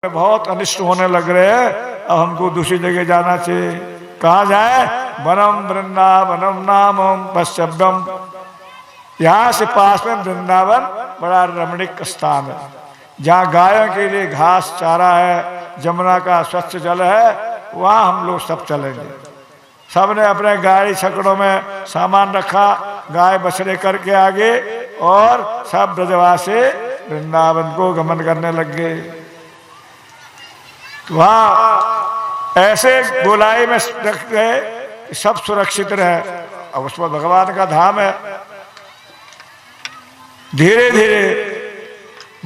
बहुत अनिष्ट होने लग रहे हैं, अब हमको दूसरी जगह जाना चाहिए। कहाँ जाए? वनम वृंदावनम नामम पश्चव्यम। यहाँ से पास में वृंदावन बड़ा रमणीक स्थान है, जहाँ गायों के लिए घास चारा है, जमुना का स्वच्छ जल है, वहाँ हम लोग सब चलेंगे। सबने अपने गाड़ी छकड़ों में सामान रखा, गाय बछड़े करके आगे, और सब ब्रजवासी वृंदावन को गमन करने लग गए। वहाँ ऐसे गोलाई में रख गए सब सुरक्षित रहे। अब उस पर भगवान का धाम है। धीरे धीरे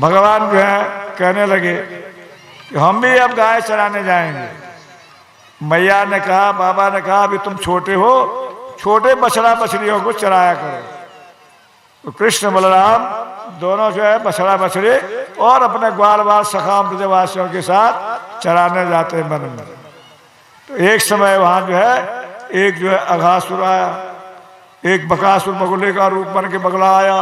भगवान जो है कहने लगे कि हम भी अब गाय चराने जाएंगे। मैया ने कहा, बाबा ने कहा, अभी तुम छोटे हो, छोटे बछड़ा बछड़ियों को चराया करो। तो कृष्ण बलराम दोनों जो है बछड़ा बछड़े और अपने ग्वाल बाल सखा ब्रजवासियों के साथ चराने जाते हैं वन में। तो एक समय वहां जो है एक जो है अघासुर आया, एक बकासुर बगुले का रूप बन के बगला आया,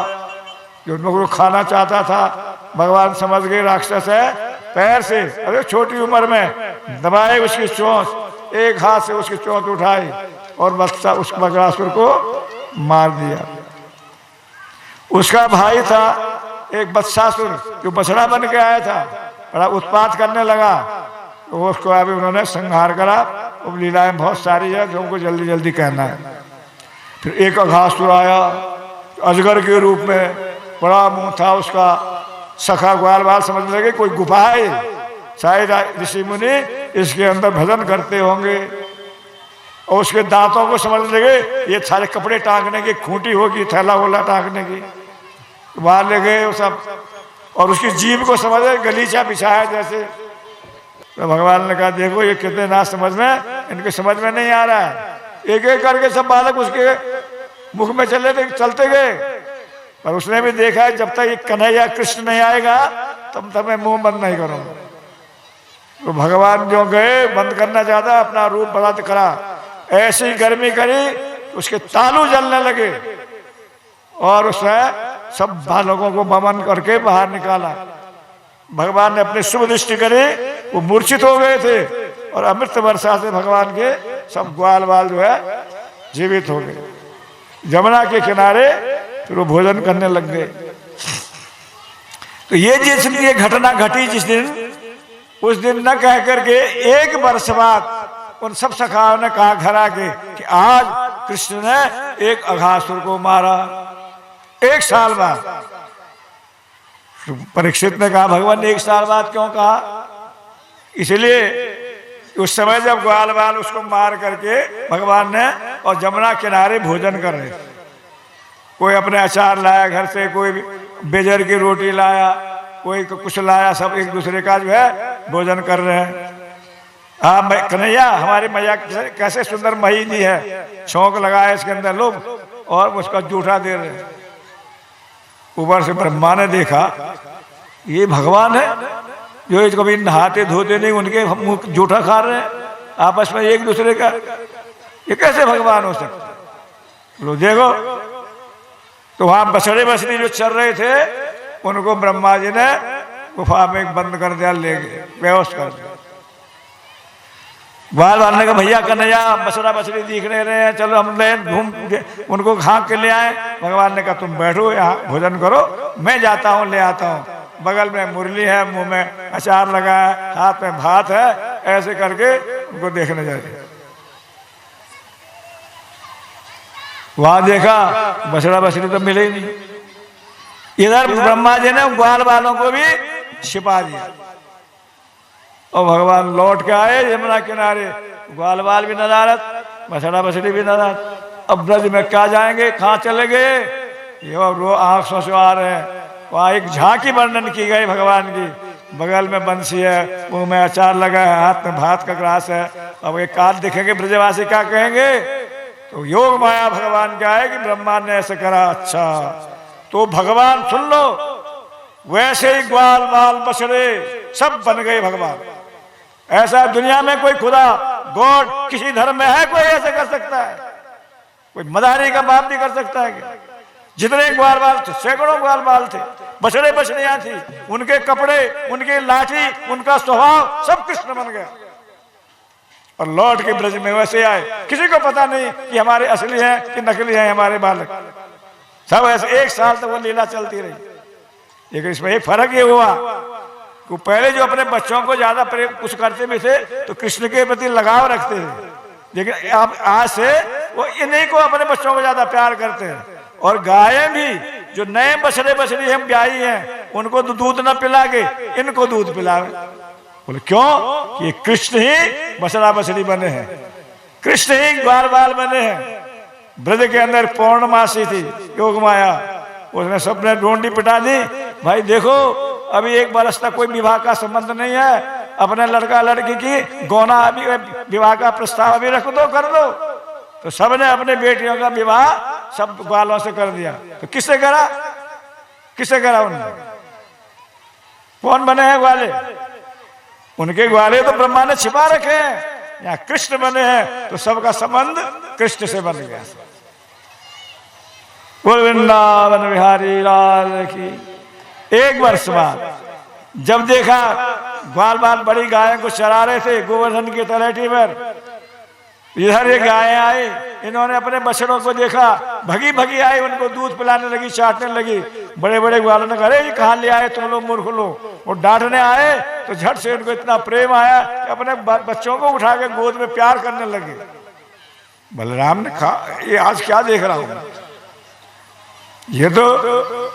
जो उन को खाना चाहता था। भगवान समझ गए राक्षस है, पैर से अरे छोटी उम्र में दबाए उसकी चोंच, एक हाथ से उसकी चोंच उठाई और बच्चा उस बकासुर को मार दिया। उसका भाई था एक बत्सासुर, जो बछड़ा बन के आया था, बड़ा उत्पात करने लगा। तो उसको अभी उन्होंने संहार करा। अब लीलाएं बहुत सारी है जो हमको जल्दी जल्दी कहना है। फिर एक अघासुर आया अजगर के रूप में, बड़ा मुंह था उसका। सखा ग्वाल बाल समझने लगे कोई गुफा है, शायद ऋषि मुनि इसके अंदर भजन करते होंगे। और उसके दांतों को समझने लगे ये सारे कपड़े टांगने की खूंटी होगी, थैला वोला टांगने की। वहां ले गए वो सब, और उसकी जीभ को समझे गलीचा बिछाया जैसे। तो भगवान ने कहा देखो ये कितने ना समझ में, इनके समझ में नहीं आ रहा है। एक एक करके सब बालक उसके मुख में चलते गए, पर उसने भी देखा जब तक ये कन्हैया कृष्ण नहीं आएगा तब तक मैं मुंह बंद नहीं करूंगा। तो भगवान जो गए, बंद करना चाहता, अपना रूप बंद करा, ऐसी गर्मी करी उसके तालू जलने लगे, और उसने सब बालकों को बमन करके बाहर निकाला। भगवान ने अपनी शुभ दृष्टि करी, वो मूर्छित हो गए थे, और अमृत वर्षा से भगवान के सब ग्वाल बाल जो है जीवित हो गए। जमुना के किनारे फिर वो भोजन करने लग गए। तो ये जिस दिन ये घटना घटी जिस दिन, उस दिन न कह करके एक वर्ष बाद उन सब सखाओं ने कहा घर आके कि आज कृष्ण ने एक अघासुर को मारा। एक साल बाद परीक्षित ने कहा भगवान ने एक साल बाद क्यों कहा? इसलिए उस समय जब ग्वाल बाल उसको मार करके भगवान ने और जमुना किनारे भोजन कर रहे थे। कोई अपने अचार लाया घर से, कोई बेजर की रोटी लाया, कोई कुछ लाया, सब एक दूसरे का जो है भोजन कर रहे हैं। हाँ कन्हैया हमारी मैया कैसे सुंदर मही दी है, शौक लगाया इसके अंदर लोग, और उसका जूठा दे रहे हैं। ऊपर से ब्रह्मा ने देखा ये भगवान है जो कभी नहाते धोते नहीं, उनके मुंह जूठा खा रहे हैं आपस में एक दूसरे का, ये कैसे भगवान हो सकते? लो देखो, तो वहां बछड़े बछड़ी जो चल रहे थे उनको ब्रह्मा जी ने गुफा में बंद कर दिया, ले गए, बेहोश कर दिया। बाल बाल ने कहा भैया कन्हैया बछड़ा बछड़ी दिख नहीं रहे हैं, चलो हम ले घूम उनको घाक के ले आए। भगवान ने कहा तुम बैठो यहाँ भोजन करो, मैं जाता हूँ ले आता हूँ। बगल में मुरली है, मुंह में अचार लगा है, हाथ में भात है, ऐसे करके उनको देखने जाते। वहां देखा बछड़ा बछड़ी तो मिले ही नहीं। इधर ब्रह्मा जी ने ग्वाल बालों को भी छिपा दिया, और भगवान लौट के आए यमुना किनारे। ग्वाल बाल भी नदारत, बछड़ा बछड़ी भी नदारत। अब ब्रज में क्या जाएंगे, कहाँ चले गए? ये रो आंखों से आ रहे हैं। वहाँ एक झांकी वर्णन की गई भगवान की, बगल में बंसी है, मुंह में अचार लगा है, हाथ में भात का ग्रास है। अब एक काल दिखेंगे ब्रजवासी क्या कहेंगे? तो योग माया भगवान क्या है कि ब्रह्मा ने ऐसे करा। अच्छा तो भगवान सुन लो, वैसे ही ग्वाल बाल बछड़े सब बन गए भगवान। ऐसा दुनिया में कोई खुदा गॉड किसी धर्म में है कोई ऐसे कर सकता है? कोई मदारी का बाप भी कर सकता है क्या? जितने ग्वाल बाल थे, सैकड़ों ग्वाल बाल थे, बछड़े बछड़ियां थी, उनके कपड़े, उनकी लाठी, उनका स्वभाव सब कृष्ण बन गया और लौट के ब्रज में वैसे आए। किसी को पता नहीं कि हमारे असली हैं कि नकली हैं हमारे बालक। सब ऐसे 1 साल तक वो लीला चलती रही। लेकिन इसमें एक फर्क ये हुआ कि पहले जो अपने बच्चों को ज्यादा प्रेम कुछ करते भी थे तो कृष्ण के प्रति लगाव रखते थे, लेकिन अब आज से वो इन्हीं को अपने बच्चों को ज्यादा प्यार करते हैं। और गायें भी जो नए बछड़े बछड़ी हम ब्याही हैं उनको तो दूध न पिला के इनको दूध पिलावे। बोले क्यों? कि कृष्ण ही बछड़ा बछड़ी बने हैं, कृष्ण ही ग्वाल बाल बने हैं। ब्रज के अंदर पौर्णमासी थी योग माया, उसने सबने ढूंढी पिटा दी। भाई देखो अभी 1 बरस तक कोई विवाह का संबंध नहीं है, अपने लड़का लड़की की गौना अभी विवाह का प्रस्ताव अभी रख दो, कर दो। तो सबने अपने बेटियों का विवाह सब ग्वालों से कर दिया। तो किससे करा? किससे करा? उन्होंने कौन बने हैं ग्वाले? उनके ग्वाले तो ब्रह्मा ने छिपा रखे हैं। यहाँ कृष्ण बने हैं तो सबका संबंध कृष्ण से बन गया। बोल वृंदावन बिहारी लाल की। 1 वर्ष बाद जब देखा ग्वाल बाल बड़ी गायें को चरा रहे थे गोवर्धन की तलहटी पर, इधर ये गायें आई, इन्होंने अपने बछड़ों को देखा, भगी भगी आई, उनको दूध पिलाने लगी, चाटने लगी। बड़े बड़े ग्वालों ने कहा अरे ये कहाँ ले आए तुम लोग मूर्ख लोग। वो डांटने आए तो झट से उनको इतना प्रेम आया कि अपने बच्चों को उठा के गोद में प्यार करने लगे। बलराम ने कहा ये आज क्या देख रहा हूं, ये तो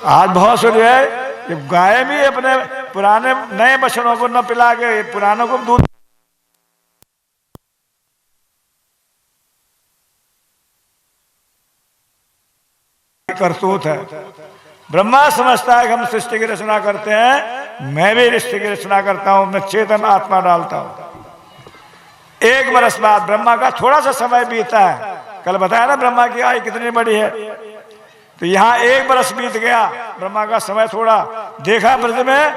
आज बहुत सुन है, ये गाय भी अपने पुराने नए बछड़ों को न पिला के पुरानों को दूध करतूत है। ब्रह्मा समझता है कि हम सृष्टि की रचना करते हैं, मैं भी सृष्टि की रचना करता हूं, मैं चेतन आत्मा डालता हूं। 1 बरस बाद ब्रह्मा का थोड़ा सा समय बीता है। कल बताया ना ब्रह्मा की आयु कितनी बड़ी है, तो यहाँ 1 बरस बीत गया, ब्रह्मा का समय थोड़ा। देखा ब्रज में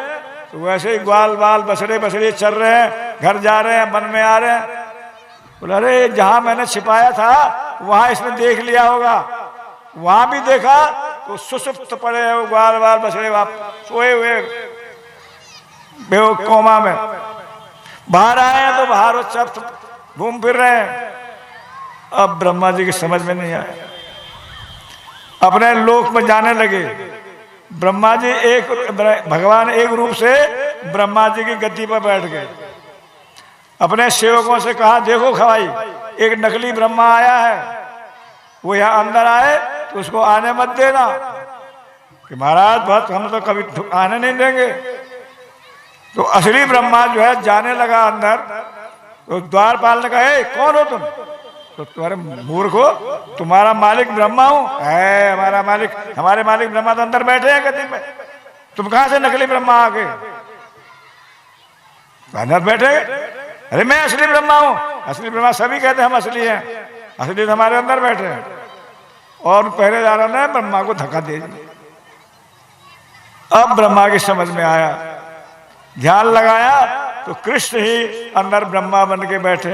तो वैसे ही ग्वाल बाल बछड़े बछड़े चल रहे हैं, घर जा रहे हैं, वन में आ रहे हैं। बोला अरे जहां मैंने छिपाया था वहां इसने देख लिया होगा। वहां भी देखा तो सुसुप्त पड़े हैं वो ग्वाल बाल बछड़े, सोए हुए बेहोश कोमा में। बाहर आए हैं तो बाहर वो चर्च घूम फिर रहे हैं। अब ब्रह्मा जी की समझ में नहीं आया, अपने लोक में जाने लगे। ब्रह्मा जी भगवान एक रूप से ब्रह्मा जी की गद्दी पर बैठ गए। अपने सेवकों से कहा देखो खवाई एक नकली ब्रह्मा आया है, वो यहाँ अंदर आए तो उसको आने मत देना कि महाराज भक्त हम तो कभी आने नहीं देंगे। तो असली ब्रह्मा जो है जाने लगा अंदर, तो द्वारपाल ने कहा कौन हो तुम? तो तुम्हारे मूर्ख हो, तुम्हारा मालिक ब्रह्मा हूं। है हमारा मालिक, हमारे मालिक ब्रह्मा तो अंदर बैठे हैं गद्दी में, तुम कहां से नकली ब्रह्मा आ गए? अंदर बैठे? अरे मैं असली ब्रह्मा हूं। असली ब्रह्मा सभी कहते हैं हम असली हैं, असली तो हमारे अंदर बैठे हैं। और पहरेदारों ने ब्रह्मा को धक्का दे दिया। अब ब्रह्मा की समझ में आया, ध्यान लगाया तो कृष्ण ही अंदर ब्रह्मा बन के बैठे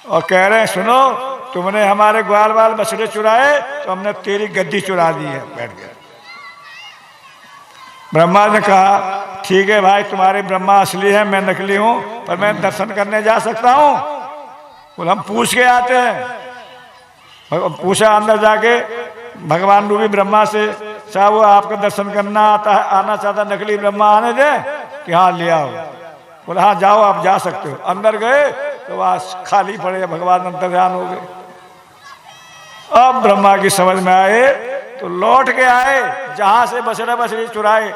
और कह रहे हैं सुनो तुमने हमारे ग्वाल बाल बछड़े चुराए तो हमने तेरी गद्दी चुरा दी है। बैठ गया। ब्रह्मा ने कहा ठीक है भाई तुम्हारे ब्रह्मा असली है, मैं नकली हूं, पर मैं दर्शन करने जा सकता हूं? बोले हम पूछ के आते हैं। पूछा अंदर जाके भगवान रूपी ब्रह्मा से, साहब वो आपका दर्शन करना आता है, आना चाहता नकली ब्रह्मा आने दे कि हाँ ले आओ। बोला हाँ जाओ आप जा सकते हो। अंदर गए तो वहां खाली पड़े, भगवान अंतर्ध्यान हो गए। अब ब्रह्मा की समझ में आए तो लौट के आए जहां से बछड़ा बछड़ी चुराए।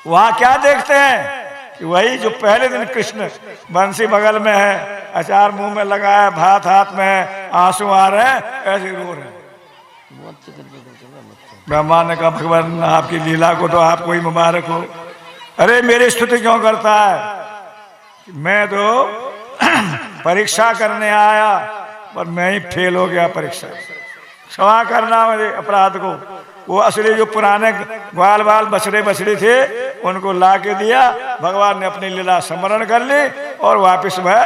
वहां क्या देखते हैं कि वही जो पहले दिन कृष्ण बंसी बगल में है, अचार मुंह में लगा है, भात हाथ में है, आंसू आ रहे हैं, ऐसे रो रहे हैं। ब्रह्मा ने कहा भगवान आपकी लीला को तो आपको ही मुबारक हो। अरे मेरी स्तुति क्यों करता है? मैं तो परीक्षा करने आया पर मैं ही फेल हो गया परीक्षा। क्षमा करना मेरे अपराध को। वो असली जो पुराने ग्वाल बाल बछड़े बछड़ी थे उनको ला के दिया, भगवान ने अपनी लीला स्मरण कर ली और वापस वह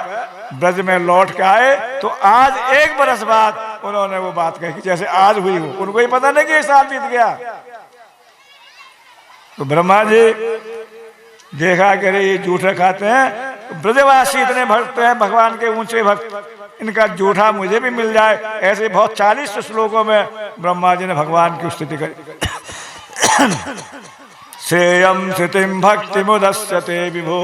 ब्रज में लौट के आए। तो आज 1 बरस बाद उन्होंने वो बात कही जैसे आज हुई हो। उनको ही पता नहीं कि 1 साल बीत गया। तो ब्रह्मा जी देखा कि ये जूठा खाते हैं, ब्रजवासी इतने भक्त हैं, भगवान के ऊंचे भक्त, इनका जूठा मुझे भी मिल जाए। ऐसे बहुत 40 श्लोकों में ब्रह्मा जी ने भगवान की स्तुति करी। श्रेयम स्थितिम भक्ति मुदस्यते विभो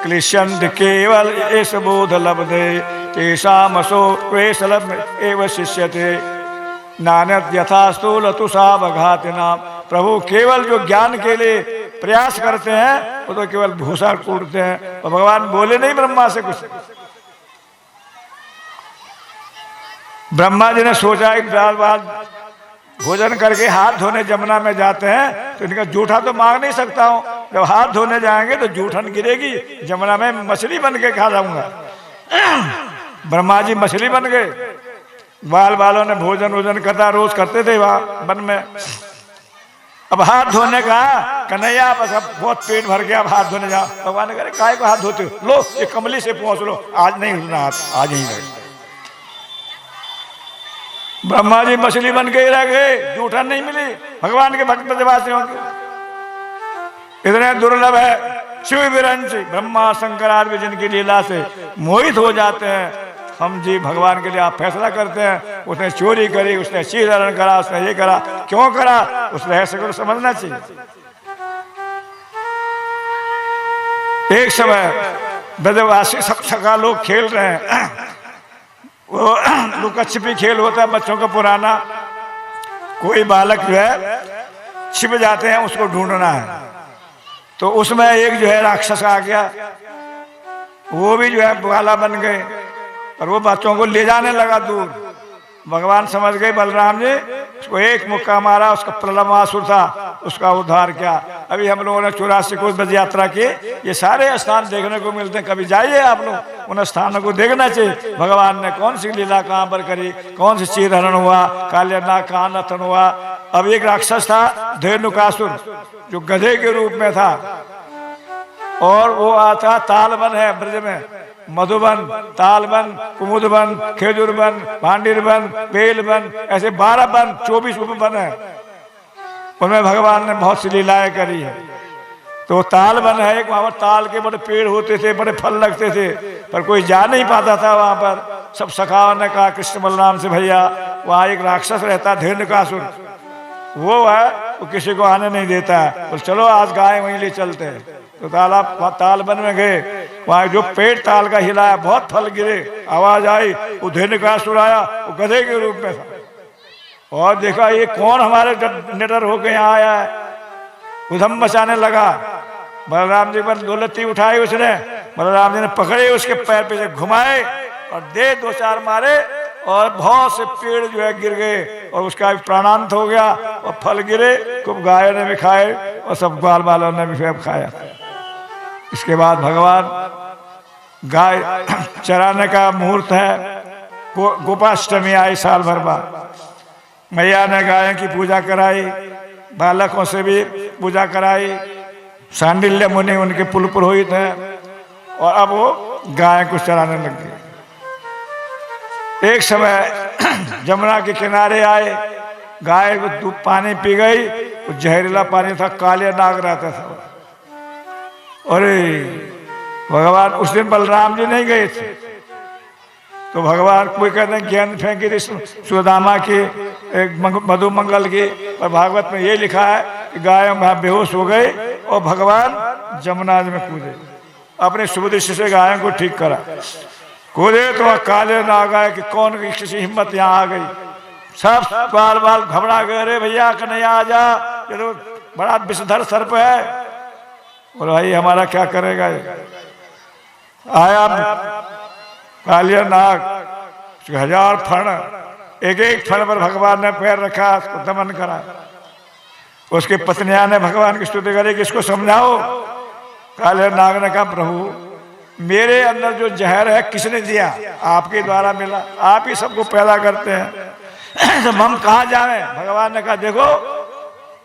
क्लिश्यन्ति केवल एष बोध लब्धे तेषामसो क्लेशलम् एव शिष्यते नान्यत् यथा स्थूल तुषावघातिनां। प्रभु केवल जो ज्ञान के लिए प्रयास करते हैं वो तो केवल भूसा कूटते हैं। तो भगवान बोले नहीं ब्रह्मा से कुछ। ब्रह्मा जी ने सोचा एक साल बाद भोजन करके हाथ धोने जमुना में जाते हैं तो इनका जूठा तो मांग नहीं सकता हूं, जब हाथ धोने जाएंगे तो जूठन गिरेगी, जमुना में मछली बन के खा जाऊंगा। ब्रह्मा जी मछली बन गए। बाल बालों ने भोजन वोजन करता रोज करते थे वहां वन में। अब हाथ धोने का कन्हैया बस अब बहुत पेट भर गया, अब हाथ धोने जाओ। भगवान ने कहा काय को हाथ धोते हो, लो ये कमली से पहुंच लो, आज नहीं धोना हाथ, आज ही रहे। ब्रह्मा जी मछली बन के रह गए, जूठन नहीं मिली। भगवान के भक्त ब्रजवासियों के इतने दुर्लभ है। शिव विरंच ब्रह्मा शंकर आदि जिनकी लीला से मोहित हो जाते हैं। हम जी भगवान के लिए आप फैसला करते हैं, उसने चोरी करी, उसने चीज हरण करा, उसने ये करा, क्यों करा, उस रहस्य को समझना चाहिए। एक समय ब्रजवासी सब सखा लोग खेल रहे हैं, वो लुका छिपी खेल होता है बच्चों का पुराना। कोई बालक जो है छिप जाते हैं, उसको ढूंढना है। तो उसमें एक जो है राक्षस आ गया, वो भी जो है बाला बन गए और वो बच्चों को ले जाने लगा दूर। भगवान समझ गए बलराम जी, उसको एक मुक्का मारा, उसका प्रलम्बासुर था, उसका उद्धार किया। अभी हम लोगों ने 84 कोस बज यात्रा की, ये सारे स्थान देखने को मिलते हैं, कभी जाइए आप लोग, उन स्थानों को देखना चाहिए। भगवान ने कौन सी लीला कहाँ पर करी, कौन सी चीर हरण हुआ, कालियानाग कहाँ नतन हुआ। अब एक राक्षस था धेनुकासुर, जो गधे के रूप में था, और वो आता तालबन है ब्रज में, मधुबन, तालबन, कुमुदबन, खेजुरबन, भांडिरबन, बेलबन, ऐसे 12 बन, 24 उपवन है। उनमें भगवान ने बहुत सी लीलाएं करी है। तो तालबन है एक, वहां पर ताल के बड़े पेड़ होते थे, बड़े फल लगते थे, पर कोई जा नहीं पाता था वहां पर। सब सखाओं ने कहा कृष्ण बलराम से, भैया वहां एक राक्षस रहता धेनुकासुर, वो है वो किसी को आने नहीं देता है, तो चलो आज गाय वहीं ले चलते हैं। तो तालबन में गए, वहां जो पेड़ ताल का हिलाया, बहुत फल गिरे, आवाज आई, वो धेनुकासुर आया, वो गधे के रूप में था। और देखा ये कौन हमारे निडर होके यहाँ आया है, उधम मचाने लगा। बलराम जी पर दौलती उठाई उसने, बलराम जी ने पकड़े, उसके पैर पे से घुमाए और दे 2-4 मारे, और बहुत से पेड़ जो है गिर गए, और उसका प्राणांत हो गया, और फल गिरे, खूब गायों ने भी खाए, और सब बाल बालों ने भी खाया। इसके बाद भगवान गाय चराने का मुहूर्त है, गोपाष्टमी आई साल भर बाद। मैया ने गायों की पूजा कराई, बालकों से भी पूजा कराई। सांडिल्य मुनि उनके पुल पुरोहित हैं, और अब वो गाय को चराने लग गए। एक समय जमुना के किनारे आए, गाय को पानी पी गई, वो जहरीला पानी था, काले नाग रहता था। अरे भगवान उस दिन बलराम जी नहीं गए थे, तो भगवान कोई कहते हैं गेंद फेंकी थी सुदामा की, एक मधु मंगल की, और भागवत में ये लिखा है कि गाय बेहोश हो गए और भगवान जमुना में कूदे, अपने शुभ दृष्टि से गायों को ठीक करा। कूदे तो काले नाग आए कि कौन किसी हिम्मत यहाँ आ गई। सब बाल बाल घबरा गए, अरे भैया कन्हैया आ जा, ये तो बड़ा विषधर सर्प है। और भाई हमारा क्या करेगा ये। आया कालिया नाग, 1000 फण, एक एक फण पर भगवान ने पैर रखा, उसको दमन करा। उसकी पत्नियां ने भगवान की स्तुति करी कि इसको समझाओ। कालिया नाग ने कहा प्रभु मेरे अंदर जो जहर है किसने दिया, आपके द्वारा मिला, आप ही सबको पैदा करते हैं, तो हम कहाँ जाएं। भगवान ने कहा देखो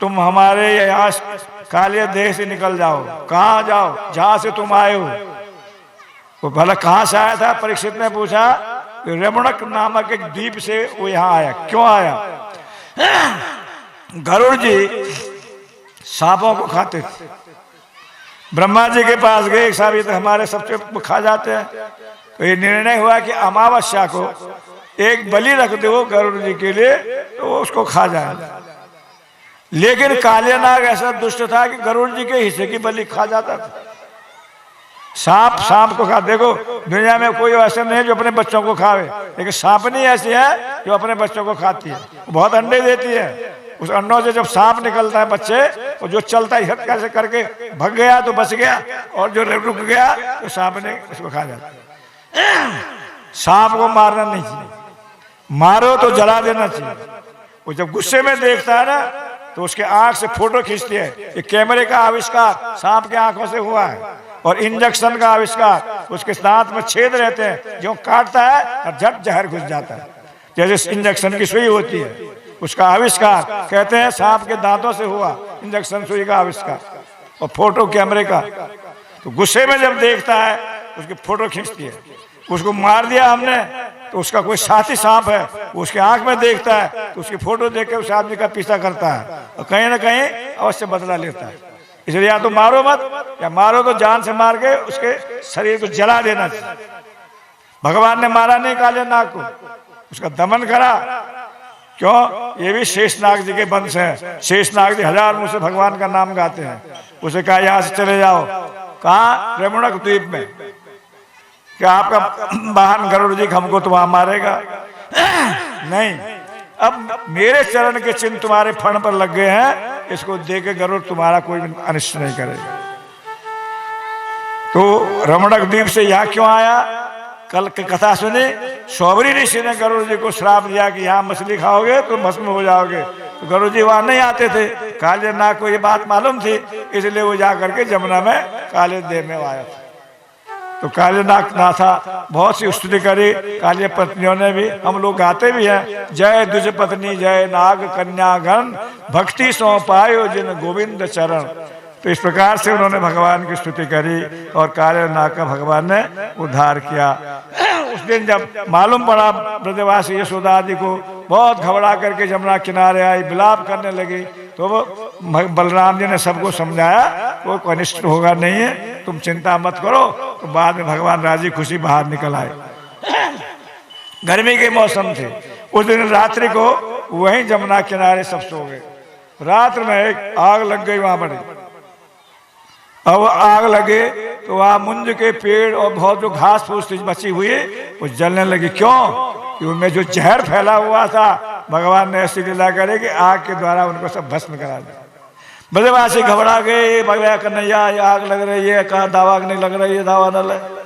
तुम हमारे यहाँ कालिया देह से निकल जाओ, कहाँ जाओ, जहां से तुम आए हो। वो भला कहाँ से आया था, परीक्षित ने पूछा। रेमुणक नामक एक द्वीप से वो यहाँ आया। क्यों आया? गरुड़ जी सांपों को खाते थे। ब्रह्मा जी के पास गए, साहब ये तो हमारे सबसे खा जाते हैं। तो ये निर्णय हुआ कि अमावस्या को एक बलि रख दो गरुड़ जी के लिए, तो वो उसको खा जाए। लेकिन काले नाग ऐसा दुष्ट था कि गरुड़ जी के हिस्से की बलि खा जाता था। सांप को खा। देखो दुनिया में कोई ऐसा नहीं है जो अपने बच्चों को खावे, लेकिन सांपनी ऐसी है जो अपने बच्चों को खाती है। बहुत अंडे देती है, उस अंडों से जब सांप निकलता है बच्चे, और जो चलता है कैसे करके भग गया तो बच गया, और जो रुक गया तो सांप ने उसको खा जाता। सांप को मारना नहीं चाहिए, मारो तो जला देना चाहिए। वो जब गुस्से में देखता है ना तो उसके आंख से फोटो खींचती है। ये कैमरे का आविष्कार सांप के आंखों से हुआ है। और इंजेक्शन का आविष्कार, उसके दांत में छेद रहते हैं, जो काटता है और झट जहर घुस जाता है, जैसे इंजेक्शन की सुई होती है, उसका आविष्कार कहते हैं सांप के दांतों से हुआ इंजेक्शन सुई का आविष्कार। और फोटो कैमरे का, तो गुस्से में जब देखता है उसकी फोटो खींचती है। उसको मार दिया हमने तो उसका कोई साथी सांप है, उसके आंख में देखता है तो उसकी फोटो देख के उस आदमी का पीछा करता है और कहीं ना कहीं अवश्य बदला लेता है। इसलिए या तो मारो मत, या मारो तो जान से मार के उसके शरीर को जला देना चाहिए। भगवान ने मारा नहीं काले नाग को, उसका दमन करा। क्यों? ये भी शेषनाग जी के वंश है। शेषनाग जी 1000 मुंह से भगवान का नाम गाते हैं। उसे कहा यहां से चले जाओ। कहा? रेमुणक द्वीप में। क्या आपका वाहन गरुड़ जी हमको तो वहां मारेगा? नहीं, अब मेरे चरण के चिन्ह तुम्हारे फण पर लग गए हैं, इसको देके गरुड़ तुम्हारा कोई अनिष्ट नहीं करेगा। तो रमणक द्वीप से यहाँ क्यों आया? कल की कथा सुनी, सौबरी ऋषि ने गरुड़ जी को श्राप दिया कि यहाँ मछली खाओगे तो भस्म हो जाओगे। तो गरुड़ जी वहां नहीं आते थे। काले नाग को ये बात मालूम थी, इसलिए वो जा करके जमुना में काले देव में आया था। तो काले नाग नाथा बहुत सी स्तुति करी काली पत्नियों ने भी। हम लोग गाते भी हैं, जय द्विज पत्नी जय नाग कन्यागण, भक्ति सो पायो जिन गोविंद चरण। तो इस प्रकार से उन्होंने भगवान की स्तुति करी और काले नाग का भगवान ने उद्धार किया। उस दिन जब मालूम पड़ा ब्रजवासी यशोदा जी को, बहुत घबरा करके जमुना किनारे आई, विलाप करने लगी। तो वो बलराम जी ने सबको समझाया, वो अनिष्ट होगा नहीं है, तुम चिंता मत करो। तो बाद में भगवान राजी खुशी बाहर निकल आए। गर्मी के मौसम थे, उस दिन रात्रि को वहीं जमुना किनारे सब सो गए। रात में एक आग लग गई वहां बड़ी। अब आग लगे तो वहां मुंज के पेड़ और बहुत जो घास फूस बची हुई वो जलने लगी। क्यों? कि उनमें जो जहर फैला हुआ था, भगवान ने ऐसी लीला करे कि आग के द्वारा उनको सब भस्म करा दिया। ब्रजवासी घबरा गए, भगवान कन्हैया ये आग लग रही है, कहा दावा नहीं लग रही है, दावा न लगे।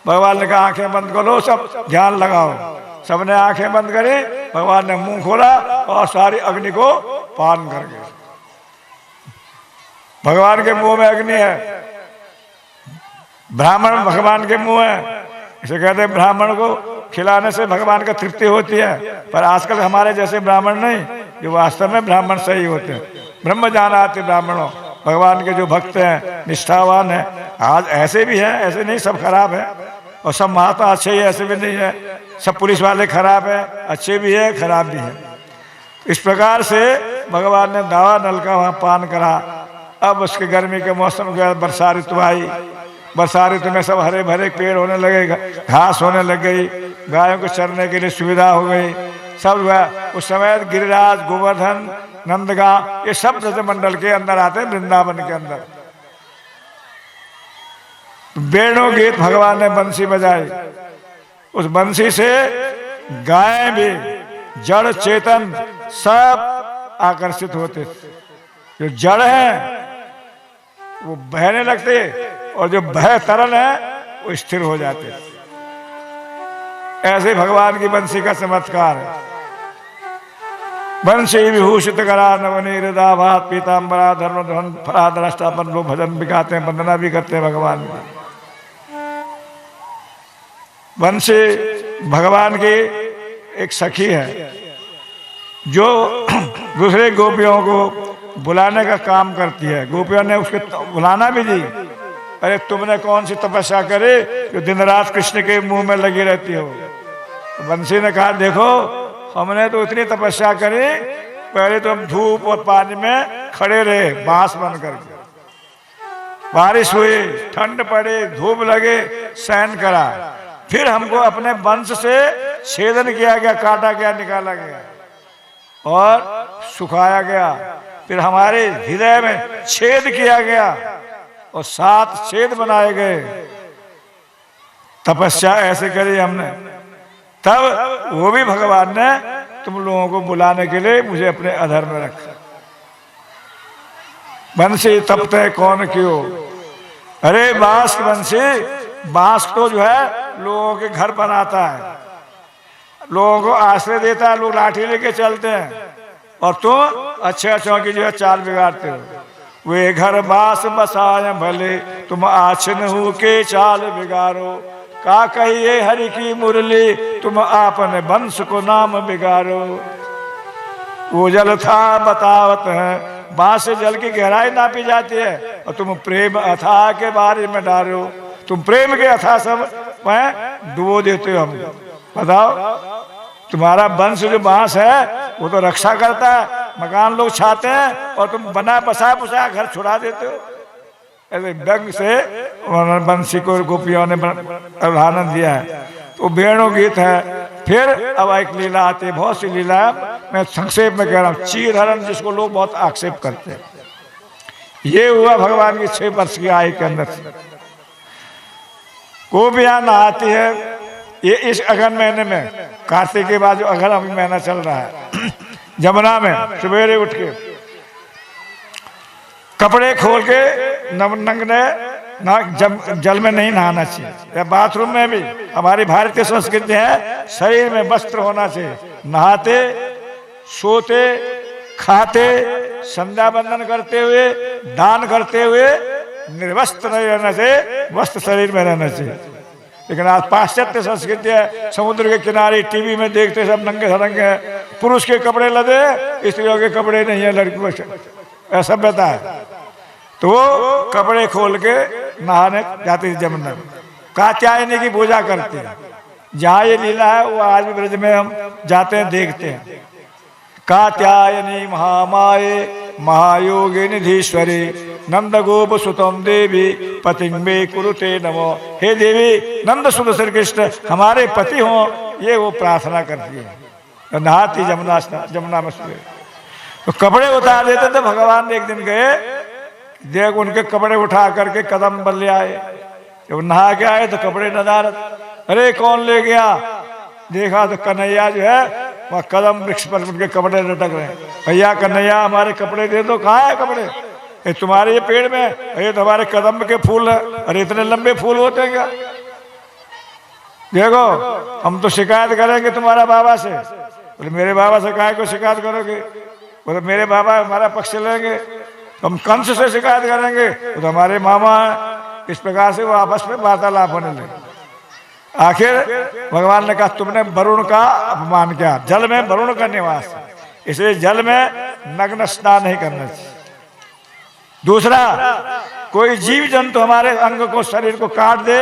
भगवान ने कहा आंखें बंद करो, सब ध्यान लगाओ। सबने आंखें बंद करी, भगवान ने मुंह खोला और सारी अग्नि को पान कर गए। भगवान के मुंह में अग्नि है, ब्राह्मण भगवान के मुंह है। इसे कहते हैं ब्राह्मण को खिलाने से भगवान का तृप्ति होती है। पर आजकल हमारे जैसे ब्राह्मण नहीं, जो वास्तव में ब्राह्मण सही होते हैं, ब्रह्म जानाति ब्राह्मणों, भगवान के जो भक्त हैं, निष्ठावान हैं। आज ऐसे भी हैं, ऐसे नहीं सब खराब है, और सब महात्मा अच्छे ही ऐसे भी नहीं है। सब पुलिस वाले खराब है, अच्छे भी है, खराब भी है। इस प्रकार से भगवान ने दावा नल का वहां पान करा। अब उसके गर्मी के मौसम के बाद वर्षा ऋतु आई। वर्षा ऋतु में सब हरे भरे पेड़ होने लगे, घास होने लग गई, गायों को चरने के लिए सुविधा हो गई। सब उस समय गिरिराज, गोवर्धन, नंदगांव, ये सब ब्रजमंडल के अंदर आते हैं, वृंदावन के अंदर। वेणु गीत भगवान ने बंसी बजाई। उस बंसी से गायें भी, जड़ चेतन सब आकर्षित होते। जो जड़ है वो बहने लगते, और जो बह तरल है वो स्थिर हो जाते। ऐसे भगवान की बंसी का चमत्कार है। बंसी विभूषित करा नवनी हृदा भात पीताम्बरा धर्म धन फराधराष्टापन, लोग भजन भी गाते हैं, वंदना भी करते हैं भगवान की। बंसी भगवान की एक सखी है जो दूसरे गोपियों को बुलाने का काम करती है। गोपियों ने उसके बुलाना भी दी, अरे तुमने कौन सी तपस्या करे जो दिन रात कृष्ण के मुंह में लगी रहती हो। बंसी ने कहा देखो, हमने तो इतनी तपस्या करी, पहले तो हम धूप और पानी में खड़े रहे बांस बन करके, बारिश हुई, ठंड पड़ी, धूप लगे, सहन करा। फिर हमको अपने वंश से छेदन किया गया, काटा गया, निकाला गया और सुखाया गया। फिर हमारे हृदय में छेद किया गया और 7 छेद बनाए गए। तपस्या ऐसे करी हमने, तब वो भी भगवान ने तुम लोगों को बुलाने के लिए मुझे अपने अधर में रखा। बंसी तपते कौन क्यों, अरे बांस की बंसी, बांस तो जो है लोगों के घर बनाता है, लोगों को आश्रय देता है, लोग लाठी लेके चलते हैं, और तुम अच्छे अच्छों की जो है चाल बिगाड़ते हो। वे घर बास बसाए भले, तुम आछन हो के चाल बिगाड़ो। का कहिए हरि की मुरली, तुम आपने वंश को नाम बिगाड़ो। वो जल था बतावत है, बांस से जल की गहराई नापी जाती है, और तुम प्रेम अथाह के बारे में डालो। तुम प्रेम के अथाह सब में डुबो देते हो हम। बताओ, तुम्हारा वंश जो बांस है वो तो रक्षा करता है, मकान लोग छाते हैं, और तुम बना बसा पुसा घर छुड़ा देते हो। ऐसे व्यंग से बंसी को गोपियों ने उदाहरण दिया है। तो वेणु गीत है। फिर अब एक लीला आती है, बहुत सी लीला है, मैं संक्षेप में कह रहा हूँ। चीरहरण, जिसको लोग बहुत आक्षेप करते हैं, ये हुआ भगवान की 6 वर्ष की आयु के अंदर से। गोपियां नहाती है ये इस अगन महीने में, कार्तिक के बाद जो अगन अभी महीना चल रहा है, जमुना में सवेरे उठ के कपड़े खोल के नंगने जल में नहीं नहाना चाहिए, या बाथरूम में भी। हमारी भारतीय संस्कृति है शरीर में वस्त्र होना चाहिए। नहाते, सोते, खाते, संध्या बंदन करते हुए, दान करते हुए निर्वस्त्र नहीं रहना चाहिए, वस्त्र शरीर में रहना चाहिए। लेकिन आज पाश्चात्य संस्कृति है, समुद्र के किनारे टीवी में देखते सब नंगे धड़ंगे हैं, पुरुष के कपड़े लदे, स्त्रियों के कपड़े नहीं है, लड़कियों के, सभ्यता है। तो वो कपड़े खोल के नहाने जाती थी जमुना में, कात्यायनी की पूजा करते हैं। जहाँ ये लीला है वो आज भी ब्रज में हम जाते हैं, देखते हैं। कात्यायनी महामाये महायोगी निधीश्वरी, नंद गोप सुतम देवी पतिंबे कुरुते नमो। हे देवी, नंद सुत श्री कृष्ण हमारे पति हों, ये वो प्रार्थना करती है। नहाती जमुना में सुबह, तो कपड़े उतार देते थे। भगवान एक दिन गए, देख उनके कपड़े उठा करके कदम पर ले आए। जब नहा के आए तो कपड़े नदारत, अरे कौन ले गया? देखा तो कन्हैया जो है वह कदम वृक्ष पर उनके कपड़े लटक रहे हैं। भैया कन्हैया हमारे कपड़े दे दो। कहाँ है कपड़े? ये तुम्हारे ये पेड़ में, ये तो हमारे कदम के फूल है। अरे इतने लंबे फूल होते हैं क्या? देखो हम तो शिकायत करेंगे तुम्हारा बाबा से। बोले मेरे बाबा से काहे को शिकायत करोगे? बोले मेरे बाबा हमारा पक्ष लेंगे, हम कंस से शिकायत करेंगे, तो हमारे मामा है। इस प्रकार से वो आपस में वार्तालाप होने लगे। आखिर भगवान ने कहा तुमने वरुण का अपमान किया। जल में वरुण का निवास है, इसलिए जल में नग्न स्नान नहीं करना चाहिए। दूसरा, कोई जीव जंतु हमारे अंग को, शरीर को काट दे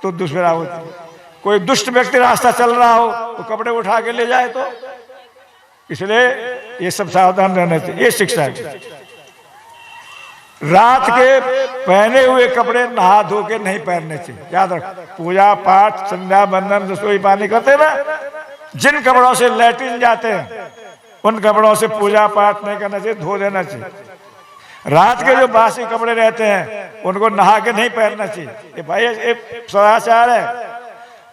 तो दुष्प्राप होती है। कोई दुष्ट व्यक्ति रास्ता चल रहा हो तो कपड़े उठा के ले जाए तो, इसलिए ये सब सावधान रहना चाहिए। ये शिक्षा है। रात के पहने हुए कपड़े नहा धो के नहीं पहनने चाहिए। याद रख, पूजा पाठ, संध्या बंदन, रसोई पानी करते ना, जिन कपड़ों से लैट्रिन जाते हैं उन कपड़ों से पूजा पाठ नहीं करना चाहिए, धो देना चाहिए। रात के जो बासी कपड़े रहते हैं उनको नहा के नहीं पहनना चाहिए। ये भाई ये सदाचार है।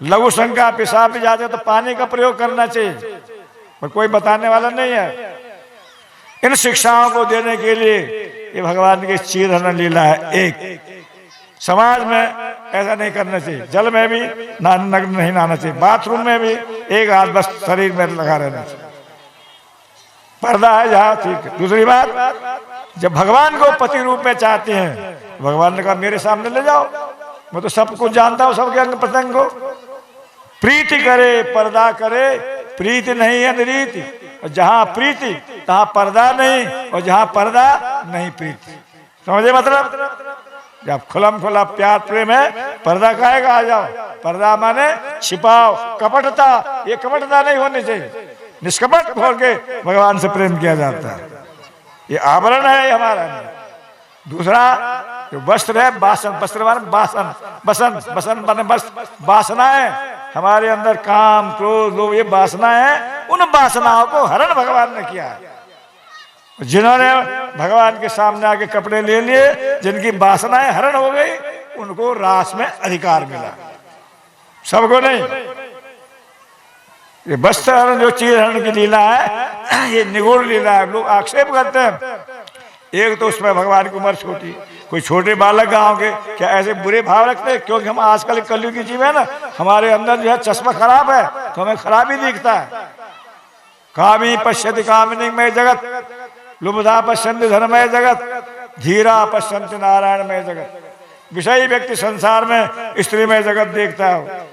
लघु शंका पेशाब भी जाते तो पानी का प्रयोग करना चाहिए, पर कोई बताने वाला नहीं है। इन शिक्षाओं को देने के लिए ये भगवान की चीरहरण लीला है। एक समाज में ऐसा नहीं करना चाहिए। जल में भी नग्न नहीं नहाना चाहिए। बाथरूम में भी एक हाथ बस शरीर में लगा रहना चाहिए। पर्दा है जहाँ, ठीक है। दूसरी बात, जब भगवान को पति रूप में चाहते हैं, भगवान ने कहा मेरे सामने ले जाओ, मैं तो सब कुछ जानता हूँ, सबके अंग प्रत्यंग को। प्रीति करे पर्दा करे, प्रीति नहीं है निरीति। और जहाँ प्रीति तहाँ पर्दा नहीं, और जहाँ पर्दा नहीं प्रीति। समझे मतलब? जब खुलम खुला प्यार प्रेम है, पर्दा काहेगा? आ जाओ। पर्दा माने छिपाओ, कपटता। ये कपटता नहीं होनी चाहिए। निष्कपट होकर के भगवान से प्रेम किया जाता है। ये आवरण है हमारा। दूसरा जो वस्त्र है, बासन, वस्त्र माने बासन, बसन, बसन माने वासनाएं हमारे अंदर, काम क्रोध लोभ, ये वासना है। उन वासनाओं को हरण भगवान ने किया है। जिन्होंने भगवान के सामने आके कपड़े ले लिए, जिनकी वासनाएं हरण हो गई, उनको रास में अधिकार मिला, सबको नहीं। ये वस्त्र हरण जो चीर हरण की लीला है, ये निगूढ़ लीला है। लोग आक्षेप करते हैं, एक तो उसमें भगवान की उम्र छोटी, कोई छोटे बालक गांव के क्या ऐसे बुरे भाव रखते हैं? क्योंकि हम आजकल कलयुग की जीव है ना, हमारे अंदर जो है चश्मा खराब है, तो हमें खराब ही दिखता है। कामी पश्यति कामिनी में जगत, लुब्धा पश्यन्ति धनमय जगत, धीरा पश्यन्ति नारायणमय जगत। विषयी व्यक्ति संसार में स्त्री में जगत देखता है,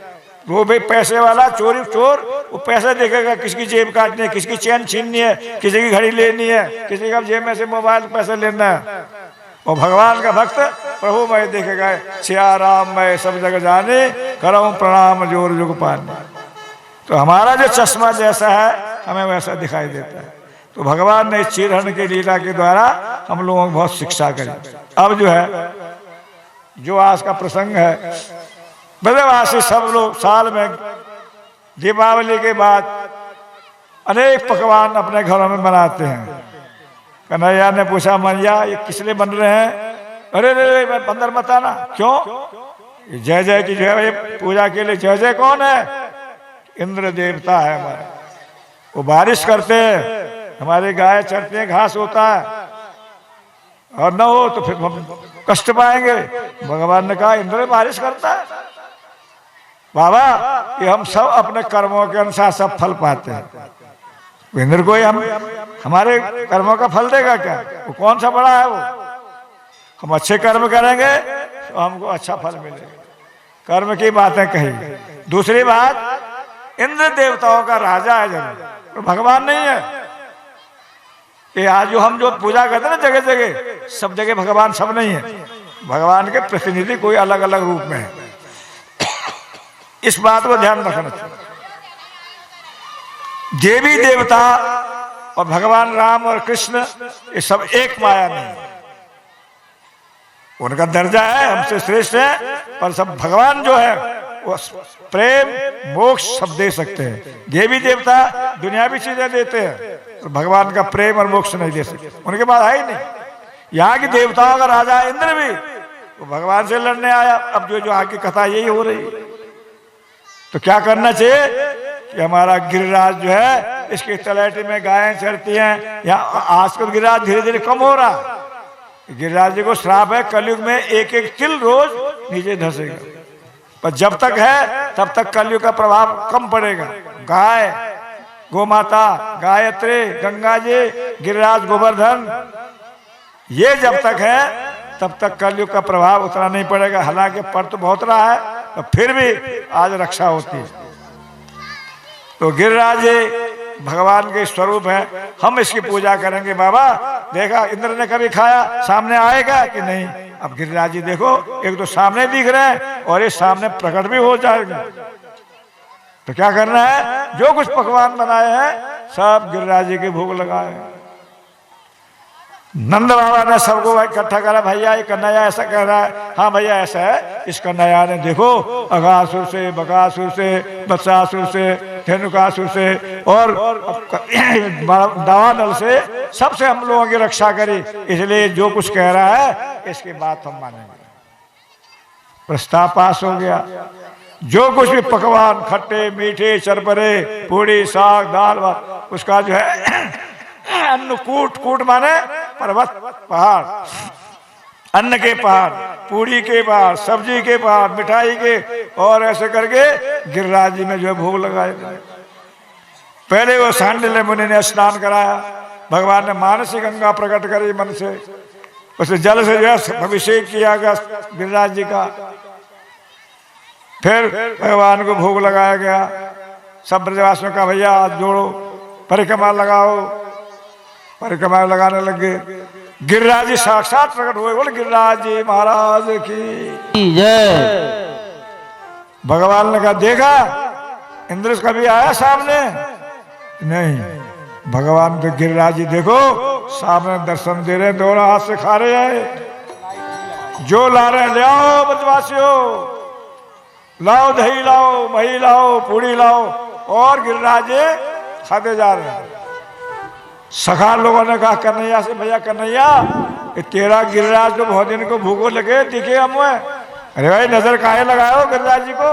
वो भी पैसे वाला चोरी चोर, वो पैसे देखेगा, किसकी जेब काटनी है, किसकी चैन छीननी है, किसी की घड़ी लेनी है, किसी का जेब में से मोबाइल पैसे लेना है। और भगवान का भक्त प्रभु मैं देखेगा, सिया राम मैं सब जगह जाने, करऊं प्रणाम जोर जुग पाने। तो हमारा जो चश्मा जैसा है, हमें वैसा दिखाई देता है। तो भगवान ने इस चीरहरण की लीला के द्वारा हम लोगों को बहुत शिक्षा करी। अब जो है, जो आज का प्रसंग है, ब्रजवासी सब लोग साल में दीपावली के बाद अनेक पकवान अपने घरों में बनाते हैं। कन्हैया ने पूछा, मैया ये किस लिए बन रहे हैं? अरे रे बंदर मत आना। क्यों? जय जय की जो है पूजा के लिए। जय जय कौन है? इंद्र देवता है हमारे, वो बारिश करते हैं, हमारी गाय चरती है, घास होता है, और न हो तो फिर हम कष्ट पाएंगे। भगवान ने कहा इंद्र बारिश करता है। बाबा ये हम सब अपने कर्मों के अनुसार सब फल पाते हैं। इंद्र को हम हमारे कर्मों का फल देगा क्या? वो कौन सा बड़ा है? वो हम अच्छे कर्म करेंगे तो हमको अच्छा फल मिलेगा। कर्म की बातें कही। दूसरी बात, इंद्र देवताओं का राजा है जरूर, तो भगवान नहीं है। कि आज जो हम जो पूजा करते हैं ना जगह जगह, सब जगह भगवान सब नहीं है। भगवान के प्रतिनिधि कोई अलग अलग रूप में है। इस बात को ध्यान रखना चाहिए। देवी देवता और भगवान राम और कृष्ण ये सब एक माया नहीं है। उनका दर्जा है, हमसे श्रेष्ठ है, और सब भगवान जो है वो प्रेम मोक्ष सब दे सकते हैं। देवी देवता दुनियावी चीजें देते हैं, तो भगवान का प्रेम और मोक्ष नहीं दे सकते, उनके पास है ही नहीं। यहाँ की देवताओं का राजा इंद्र भी वो भगवान से लड़ने आया। अब जो यहाँ की कथा यही हो रही है, तो क्या करना चाहिए कि हमारा गिरिराज जो है, इसकी तलैटी में गायें चरती हैं। यहाँ आजकल गिरिराज धीरे धीरे कम हो रहा है। गिरिराज जी को श्राप है, कलयुग में एक एक तिल रोज नीचे धसेगा, पर जब तक है तब तक कलयुग का प्रभाव कम पड़ेगा। गाय, गोमाता, गायत्री, गंगा जी, गिरिराज गोवर्धन, ये जब तक है तब तक कलयुग का प्रभाव उतना नहीं पड़ेगा। हालांकि पड़ तो बहुत रहा है, तो फिर भी आज रक्षा होती है। तो गिरिराज भगवान के स्वरूप है, हम इसकी पूजा करेंगे। बाबा देखा इंद्र ने कभी खाया, सामने आएगा कि नहीं? अब गिरिराज जी देखो, एक तो सामने दिख रहे हैं और ये सामने प्रकट भी हो जाएगा। तो क्या करना है? जो कुछ पकवान बनाए हैं सब गिरिराज जी के भोग लगाए। नंद बाबा ने सबको इकट्ठा करा, भैया ये कन्हैया ऐसा कह रहा है। हाँ भैया ऐसा है। इस कन्हैया ने देखो अगासुर से, बकासुर से, बत्सासुर से, धेनुकासुर से और दावानल से, सबसे हम लोगों की रक्षा करी, इसलिए जो कुछ कह रहा है इसकी बात हम मानेंगे। प्रस्ताव पास हो गया। जो कुछ भी पकवान, खट्टे मीठे चरपरे, पूड़ी साग दाल भात, उसका जो है अन्नकूट, कूट माने पर्वत पहाड़, अन्न के पहाड़, पूरी के पहाड़, सब्जी के पहाड़, मिठाई के, और ऐसे करके गिरिराज जी में जो है भोग लगाए। पहले वो सांडिल्य मुनि ने स्नान कराया, भगवान ने मानसी गंगा प्रकट करी मन से, उसे जल से जो है अभिषेक किया गया गिरिराज जी का। फिर भगवान को भोग लगाया गया। सब ब्रजवासियों का भैया हाथ जोड़ो, परिक्रमा लगाओ, परिक्रमा लगाने लगे। गिरिराज जी साक्षात प्रकट हुए, बोले गिरिराज जी महाराज की जय। भगवान ने कहा देखा इंद्र कभी आया सामने? नहीं, भगवान तो गिरिराज जी देखो सामने दर्शन दे रहे हैं, दोनों हाथ से खा रहे हैं। जो ला रहे हैं ले आओ ब्रजवासियों, लाओ दही लाओ, मही लाओ, पूड़ी लाओ, और गिरिराज जी खाते जा रहे हैं। सखा लोगों ने कहा कन्हैया से, भैया कन्हैया ये तेरा गिरिराज तो बहुत दिन को भूखो लगे दिखे हमें। अरे भाई नजर काहे लगाओ गिरिराज जी को,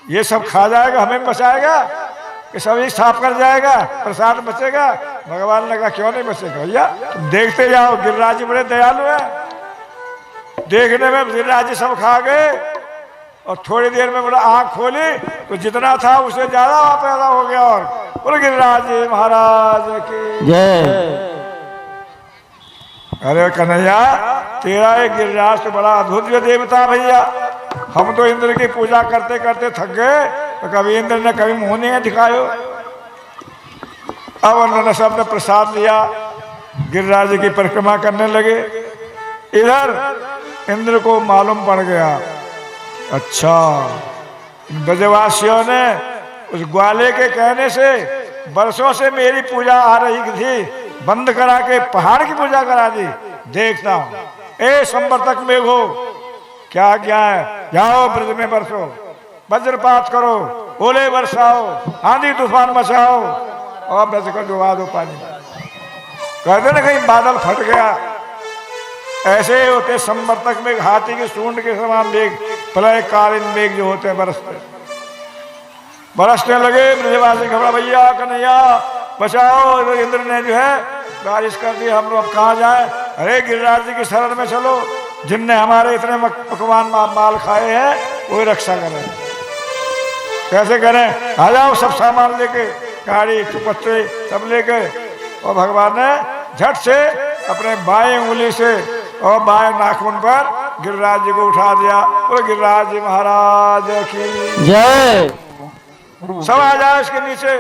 ये सब खा जाएगा, हमें बचाएगा, ये सब एक साफ कर जाएगा, प्रसाद बचेगा। भगवान ने कहा क्यों नहीं बचेगा भैया, तुम देखते जाओ, गिरिराज जी बड़े दयालु हैं। देखने में गिरिराज जी सब खा गए और थोड़ी देर में बोला आंख खोली तो जितना था उससे ज्यादा पैदा हो गया। और बोले गिरिराज जी महाराज की जय। अरे कन्हैया तेरा एक गिरिराज तो बड़ा अद्भुत देवता भैया, हम तो इंद्र की पूजा करते करते थक गए, तो कभी इंद्र ने कभी मुंह नहीं दिखायो। अब उन्होंने सबने प्रसाद लिया, गिरिराज जी की परिक्रमा करने लगे। इधर इंद्र को मालूम पड़ गया, अच्छा ब्रजवासियों ने उस ग्वाले के कहने से बरसों से मेरी पूजा आ रही थी, बंद करा के पहाड़ की पूजा करा दी। देखता हूं ए संवर्तक में हो क्या क्या है, जाओ ब्रज में बरसो, वज्रपात करो, ओले बरसाओ, आंधी तूफान मचाओ और ब्रज को डुबा दो पानी। कहते ना कहीं बादल फट गया, ऐसे होते संवर्तक में हाथी के सूंड के समान मेघ, प्रलय कालीन मेघ जो होते हैं बरसने लगे। ब्रजवासी घबरा, भैया कन्हैया बचाओ, इंद्र ने जो है बारिश कर दी, हम लोग अब कहाँ जाए। अरे गिरिराज जी की शरण में चलो, जिनने हमारे इतने पकवान माल खाए हैं वही रक्षा करें। कैसे करें, आ जाओ सब सामान लेके, गाड़ी चुपत्ते सब लेके। और भगवान ने झट से अपने बाएं उंगली से और बाएं नाखून पर गिरिराज जी को उठा दिया। और गिरिराज जी महाराज की जय। सब आ जाए इसके नीचे।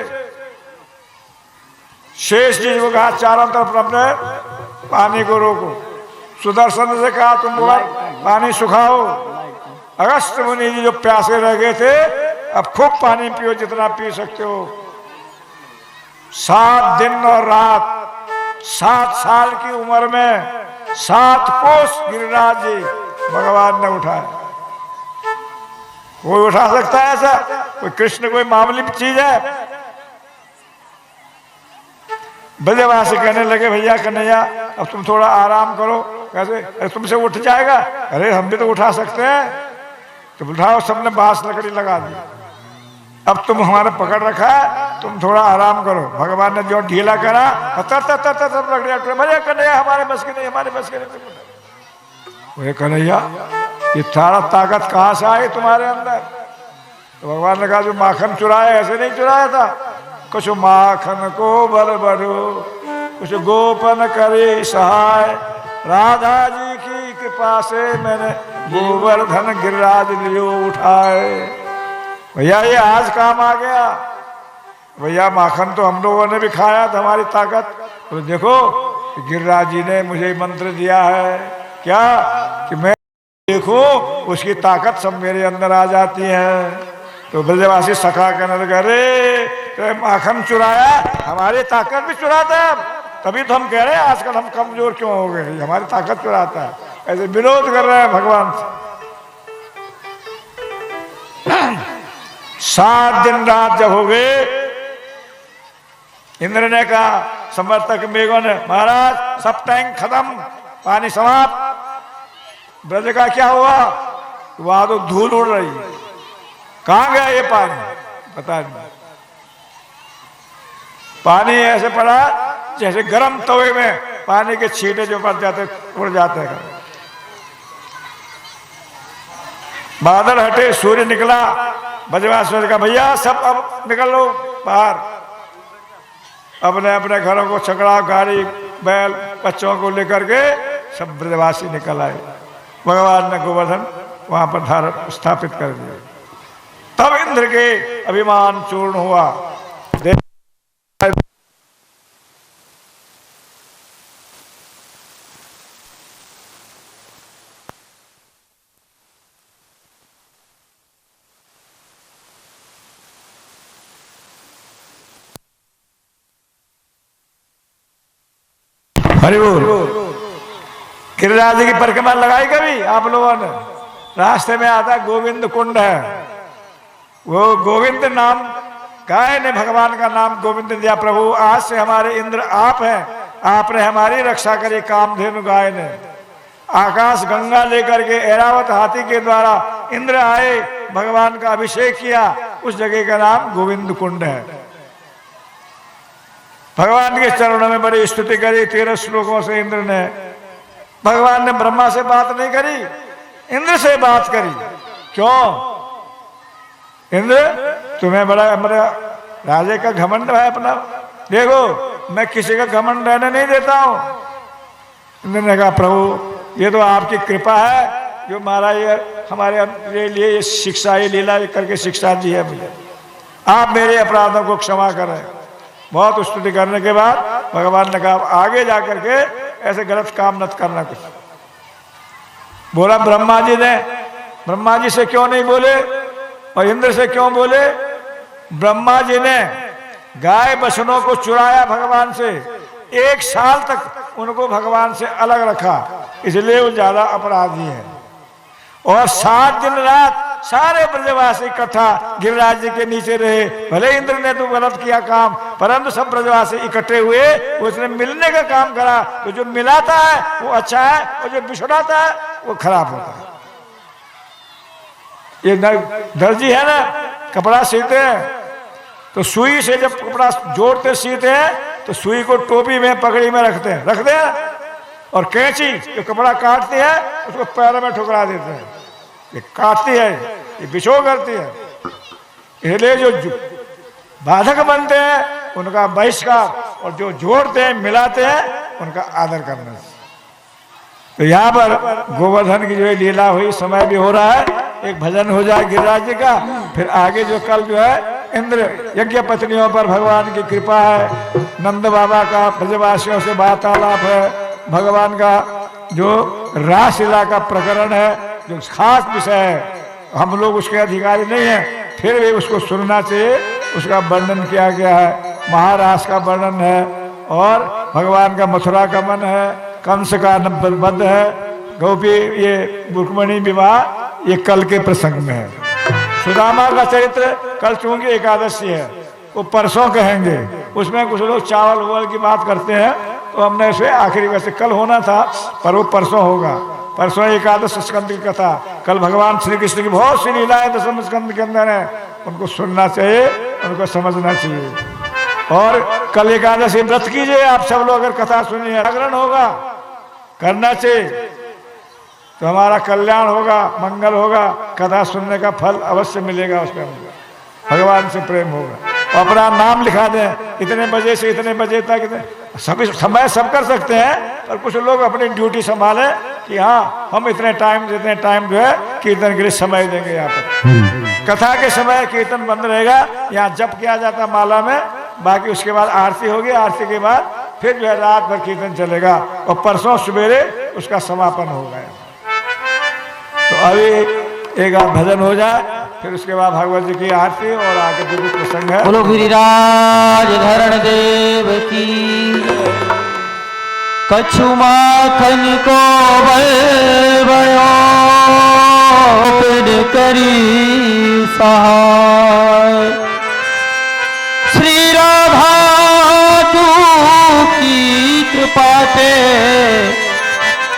शेष जी को कहा चारों तरफ अपने पानी को रोको। सुदर्शन से कहा तुम पानी सुखाओ। अगस्त मुनि जी जो प्यासे रह गए थे, अब खूब पानी पियो जितना पी सकते हो। 7 दिन और रात 7 साल की उम्र में 7 कोस गिरिराज जी भगवान ने उठाया। कोई उठा सकता है ऐसा? कोई कृष्ण कोई मामूली चीज है? ब्रजवासी कहने लगे भैया कन्हैया अब तुम थोड़ा आराम करो। कैसे? अरे तुमसे उठ जाएगा। अरे हम भी तो उठा सकते हैं। तो उठाओ, सबने बांस लकड़ी लगा दी। अब तुम हमारे पकड़ रखा है, तुम थोड़ा आराम करो। भगवान ने जो ढीला करा सब लकड़ियां, भैया कन्हैया हमारे बस की नहीं, हमारे बस की नहीं। कन्हैया ये सारा ताकत कहाँ से आई तुम्हारे अंदर? तो भगवान ने कहा जो माखन चुराया ऐसे नहीं चुराया था, कुछ माखन को बल बढ़ो, कुछ गोपन करे सहाय, राधा जी की कृपा से मैंने गोवर्धन गिरिराज लियो उठाए। भैया ये आज काम आ गया। भैया माखन तो हम लोगों ने भी खाया था, हमारी ताकत। तो देखो गिरिराज जी ने मुझे मंत्र दिया है क्या कि मैं देखूं उसकी ताकत सब मेरे अंदर आ जाती है। तो ब्रजवासी सखा कहने लगे अरे तो माखन चुराया, हमारी ताकत भी चुराता है। तभी तो हम कह रहे हैं आजकल हम कमजोर क्यों हो गए, हमारी ताकत चुराता है। ऐसे विरोध कर रहे हैं भगवान से। 7 दिन रात जब हो गए, इंद्र ने कहा समर्थक मेघों ने महाराज सब टैंक खत्म, पानी समाप्त। ब्रज का क्या हुआ? वहां तो धूल उड़ रही है, कहां गया ये पानी पता नहीं। पानी ऐसे पड़ा जैसे गर्म तवे में पानी के छींटे जो पड़ जाते उड़ जाते हैं। बादल हटे, सूर्य निकला। ब्रजवासी का भैया सब अब निकल लो बाहर, अपने अपने घरों को छकड़ा गाड़ी बैल बच्चों को लेकर के सब ब्रजवासी निकल आए। भगवान ने गोवर्धन वहां पर धारण स्थापित कर दिया। तब इंद्र के अभिमान चूर्ण हुआ। हरि बोल। गिरिराज जी की परिक्रमा लगाई कभी आप लोगों ने? रास्ते में आता गोविंद कुंड है, वो गोविंद नाम गाय ने भगवान का नाम गोविंद दिया। प्रभु आज से हमारे इंद्र आप हैं, आपने हमारी रक्षा करी। कामधेनु गाय ने आकाश गंगा लेकर के ऐरावत हाथी के द्वारा इंद्र आए, भगवान का अभिषेक किया। उस जगह का नाम गोविंद कुंड है। भगवान के चरणों में बड़ी स्तुति करी 13 श्लोकों से इंद्र ने। भगवान ने ब्रह्मा से बात नहीं करी, इंद्र से बात करी। क्यों? इंद्र तुम्हें बड़ा मेरा राजे का घमंड है अपना, देखो मैं किसी का घमंड रहने नहीं देता हूं। इंद्र ने कहा प्रभु ये तो आपकी कृपा है जो महाराज ये हमारे लिए ये शिक्षा, ये लीला करके शिक्षा दी है मुझे। आप मेरे अपराधों को क्षमा करें। बहुत स्तुति करने के बाद भगवान ने कहा आगे जाकर के ऐसे गलत काम मत करना। कुछ बोला ब्रह्मा जी ने, ब्रह्मा जी से क्यों नहीं बोले और इंद्र से क्यों बोले? ब्रह्मा जी ने गाय बछड़ों को चुराया भगवान से, 1 साल तक उनको भगवान से अलग रखा, इसलिए वो ज्यादा अपराधी है। और 7 दिन रात सारे ब्रजवासी इकट्ठा गिरिराज जी के नीचे रहे। भले इंद्र ने तो गलत किया काम, परंतु सब ब्रजवासी इकट्ठे हुए, उसने मिलने का काम करा। तो जो मिलाता है वो अच्छा है और जो बिछड़ाता है वो खराब होता है। ये दर्जी है ना, कपड़ा सीते हैं तो सुई से जब कपड़ा जोड़ते सीते हैं तो सुई को टोपी में पगड़ी में रखते हैं और कैंची जो कपड़ा काटती है उसको पैरों में ठुकरा देते हैं। ये काटती है, ये बिछो करती है। इसलिए जो बाधक बनते हैं उनका बहिष्कार और जो जोड़ते हैं मिलाते हैं उनका आदर करना। तो यहाँ पर गोवर्धन की जो है लीला हुई, समय भी हो रहा है, एक भजन हो जाए गिरिराज जी का। फिर आगे जो कल जो है इंद्र यज्ञ पत्नियों पर भगवान की कृपा है, नंद बाबा का ब्रजवासियों से वार्तालाप है, भगवान का जो रासलीला का प्रकरण है जो खास विषय है, हम लोग उसके अधिकारी नहीं हैं, फिर भी उसको सुनना चाहिए। उसका वर्णन किया गया है, महारास का वर्णन है और भगवान का मथुरा गमन है, कंस का वध है, गोपी ये रुक्मिणी विवाह ये कल के प्रसंग में है। सुदामा का चरित्र कल चूंकि एकादशी है वो परसों कहेंगे। उसमें कुछ लोग चावल उवल की बात करते हैं तो हमने इसे आखिरी, वैसे कल होना था पर वो परसों होगा। परसों एकादश स्कंद की कथा, कल भगवान श्री कृष्ण की बहुत सी लीलाएं दसम स्कंद के अंदर है, उनको सुनना चाहिए, उनको समझना चाहिए। और कल एकादशी व्रत कीजिए आप सब लोग, अगर कथा सुनिए जागरण होगा, करना चाहिए तो हमारा कल्याण होगा, मंगल होगा, कथा सुनने का फल अवश्य मिलेगा, उसमें भगवान से प्रेम होगा। अपना नाम लिखा दें, इतने बजे से इतने बजे तक, सभी समय सब कर सकते हैं पर कुछ लोग अपनी ड्यूटी संभालें कि हाँ हम इतने टाइम जो है कीर्तन के लिए समय देंगे। यहाँ पर कथा के समय कीर्तन बंद रहेगा, यहाँ जप किया जाता माला में, बाकी उसके बाद आरती होगी, आरती के बाद फिर जो है रात भर कीर्तन चलेगा और परसों सवेरे उसका समापन होगा। तो अभी एक आध भजन हो जाए, फिर उसके बाद भगवत जी की आरती और आगे जो भी प्रसंग है। बोलो गिरिराज धरण देव की। कछु माखन को बल भयो पिन करी सहाय। श्री राधा की कृपा ते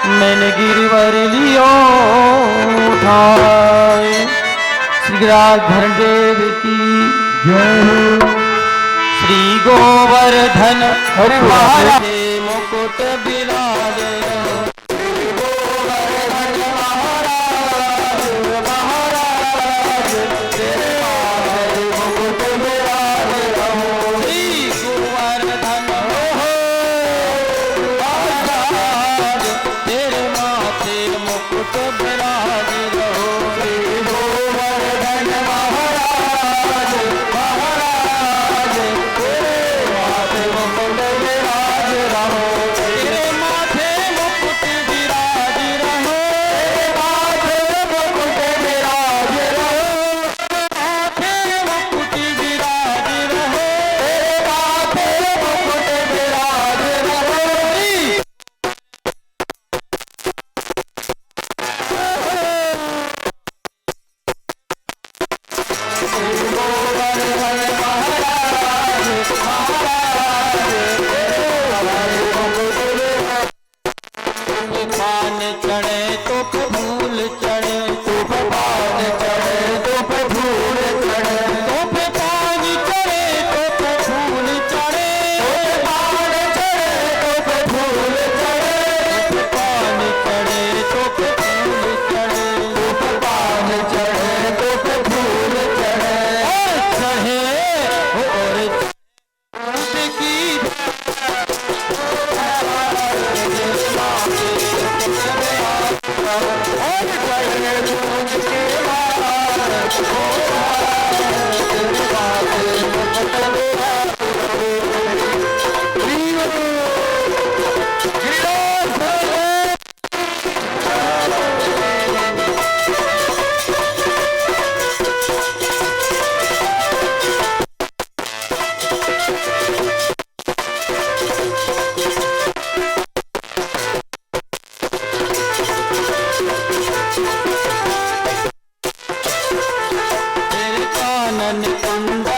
मैंने गिरवर लियो उठाए। श्री गिरिराज धरण देव की जय हो। श्री गोवर्धन महाराज मुकुट बिराजे। कानन कुंडा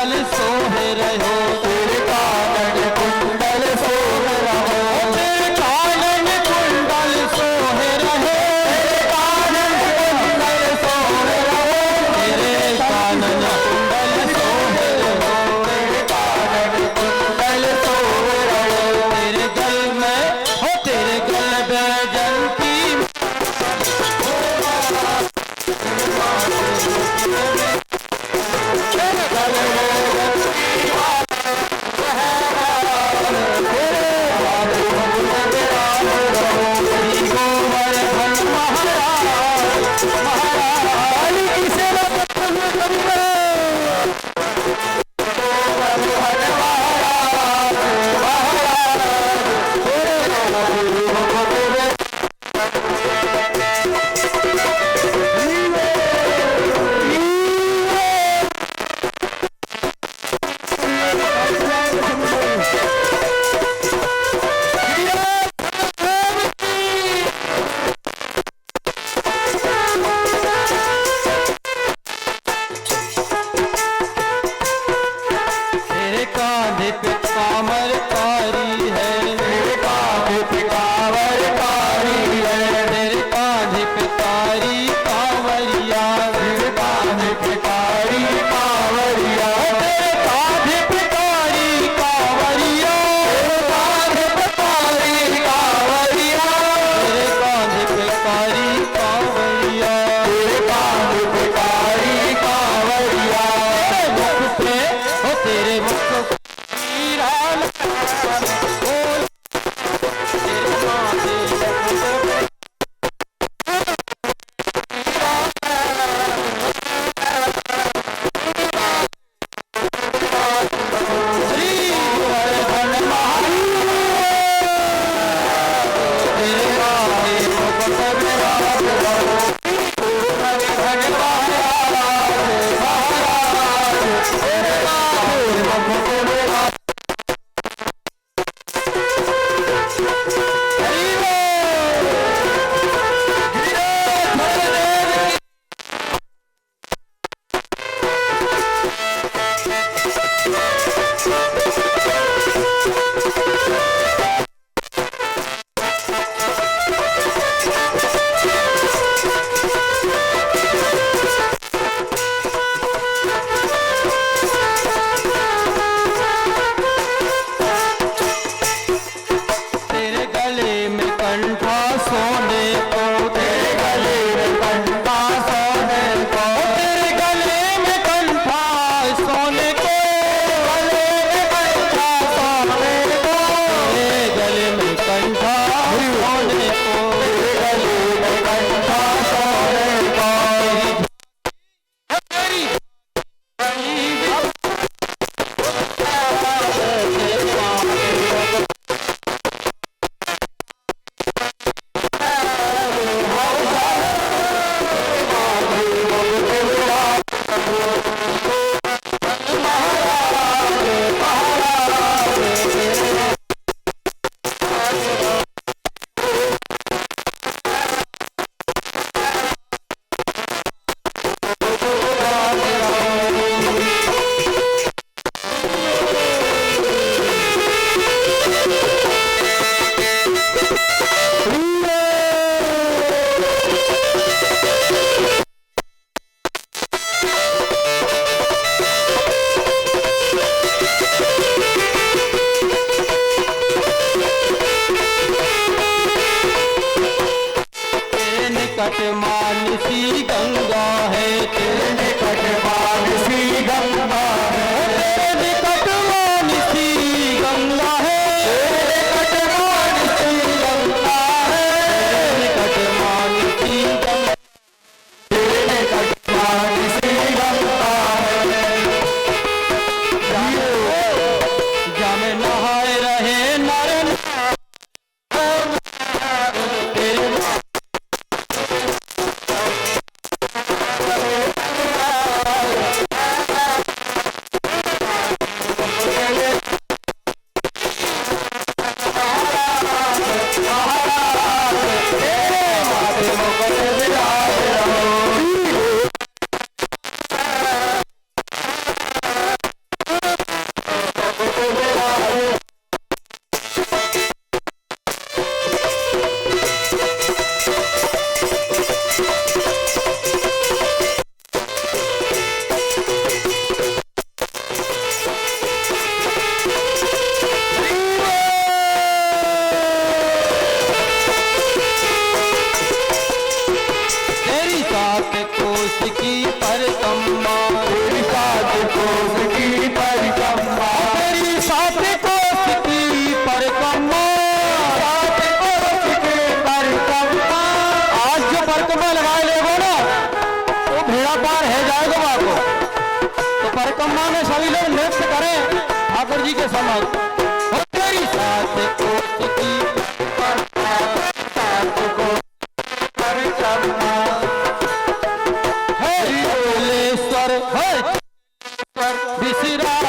परिक्रमा में सभी लोग नृत्य करें ठाकुर जी के समक्ष। और तेरी साथ कोट की बोलेश्वर विश्राम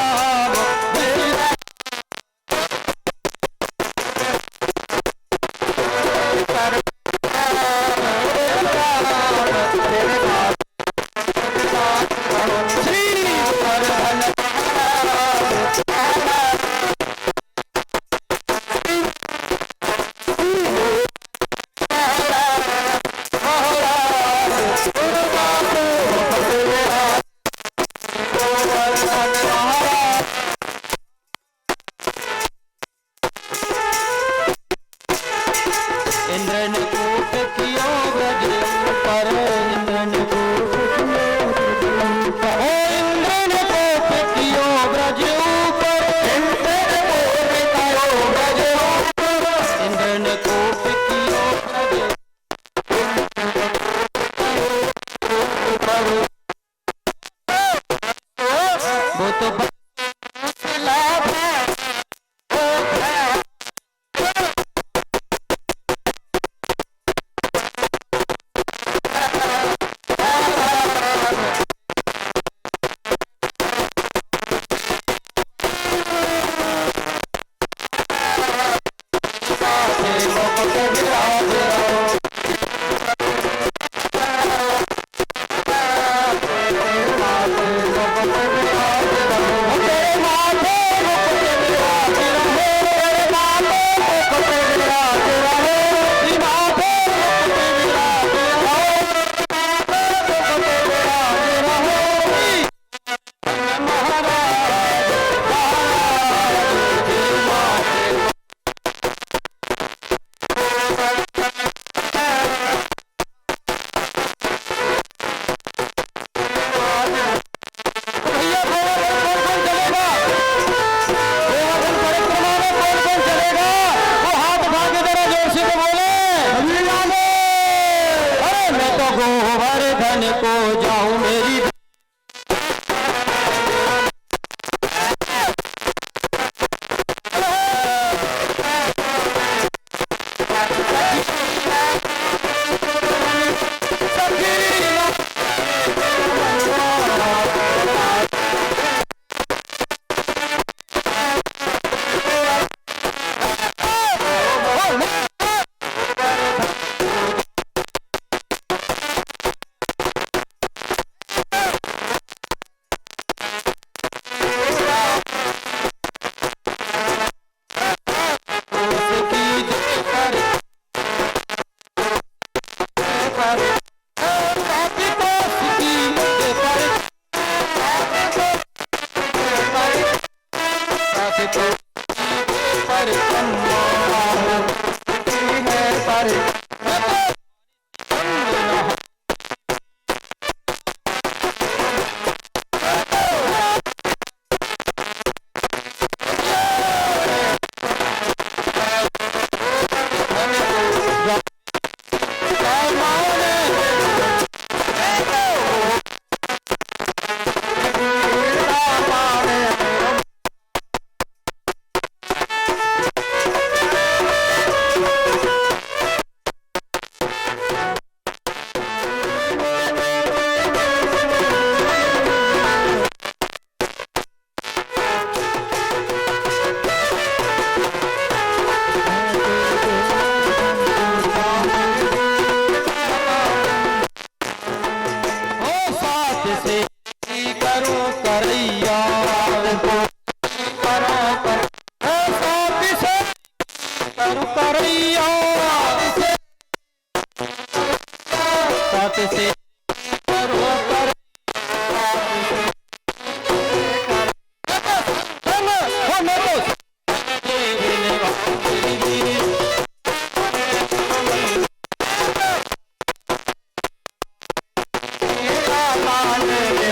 मान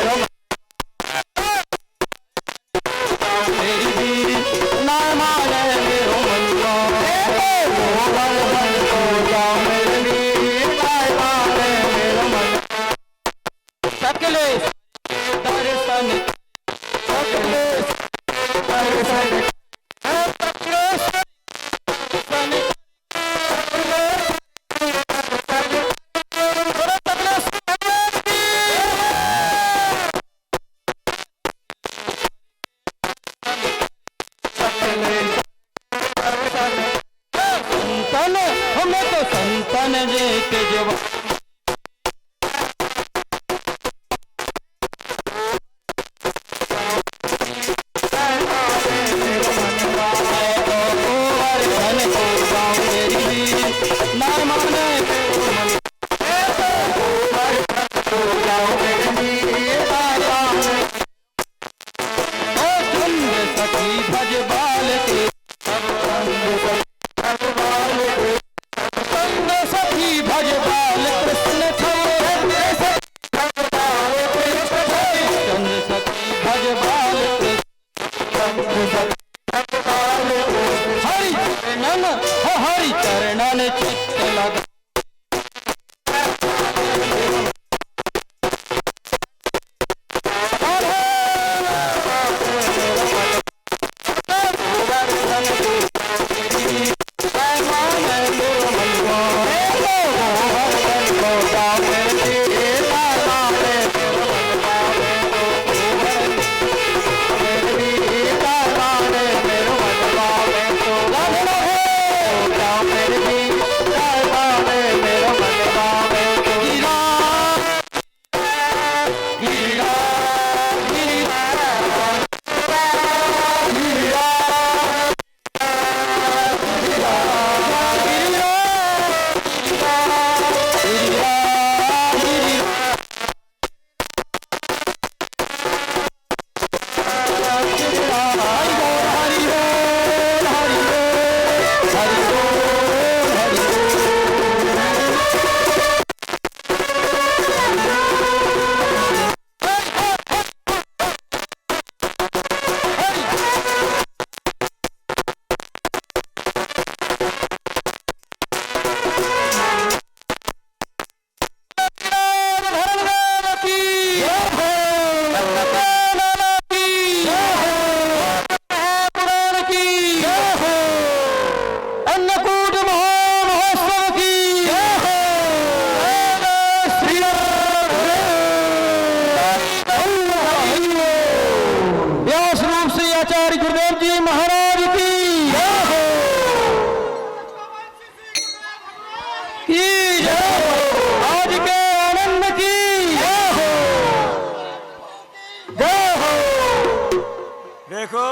देखो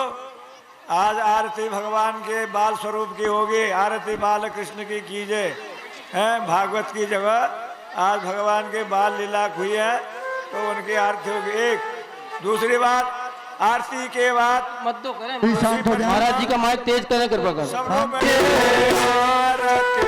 आज आरती भगवान के बाल स्वरूप की होगी, आरती बाल कृष्ण की कीजिए, हैं भागवत की जगह आज भगवान के बाल लीला हुई है तो उनकी आरती होगी। एक दूसरी बात, आरती के बाद मत दो करें कोई शांत हो जाए। महाराज जी का माइक तेज करें कृपा कर। सब लोग आरती